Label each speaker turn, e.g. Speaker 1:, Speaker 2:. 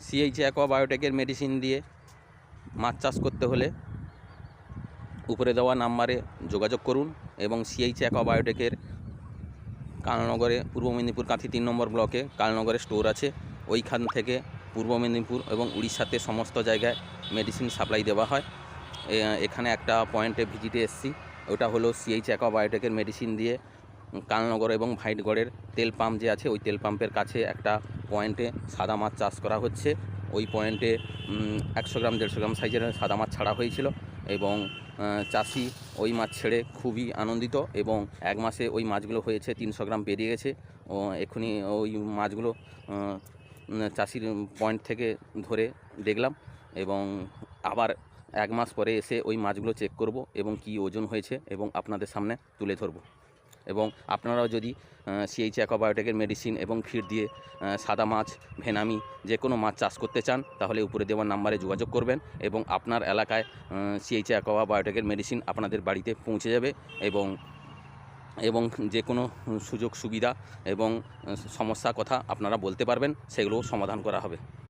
Speaker 1: CH অ্যাকোয়াবায়োটেকের medicine দিয়ে মাছ চাষ করতে হলে উপরে দেওয়া নাম্বারে যোগাযোগ করুন এবং সিএইচ অ্যাকোয়াবায়োটেকের কালনগরে পূর্ব মেদিনীপুর কাঁথি 3 নম্বর ব্লকে কালনগরে স্টোর আছে। ওইখান থেকে পূর্ব মেদিনীপুর এবং উড়িষ্যাতে সমস্ত জায়গায় মেডিসিন সাপ্লাই দেওয়া হয়। এখানে একটা পয়েন্টে ভিজিটে এসেছি, ওটা হলো সিএইচ অ্যাকোয়াবায়োটেকের মেডিসিন দিয়ে কালনগর এবং ভাইটগড়ের তেল পাম্প যে আছে ওই তেল পাম্পের কাছে একটা পয়েন্টে সাদা মাছ চাষ করা হচ্ছে। ওই পয়েন্টে 100 গ্রাম 150 গ্রাম সাইজের সাদা মাছ ছাড়া হয়েছিল এবং চাষি ওই মাছ ছেড়ে খুবই আনন্দিত এবং 1 মাসে ওই মাছগুলো হয়েছে 300 গ্রাম পেরিয়ে গেছে। ও এক্ষুনি ওই মাছগুলো চাষির পয়েন্ট থেকে ধরে দেখলাম এবং আবার 1 মাস পরে এসে ওই মাছগুলো চেক করব এবং কী ওজন হয়েছে এবং আপনাদের সামনে তুলে ধরব। এবং আপনারাও যদি সিএইচ অ্যাকোয়াবায়োটেকের মেডিসিন এবং ফিড দিয়ে সাদা মাছ, ভেনামি যে কোনো মাছ চাষ করতে চান তাহলে উপরে দেওয়ার নাম্বারে যোগাযোগ করবেন এবং আপনার এলাকায় সিএইচ অ্যাকোয়াবায়োটেকের মেডিসিন আপনাদের বাড়িতে পৌঁছে যাবে এবং যে কোনো সুযোগ সুবিধা এবং সমস্যার কথা আপনারা বলতে পারবেন, সেগুলোও সমাধান করা হবে।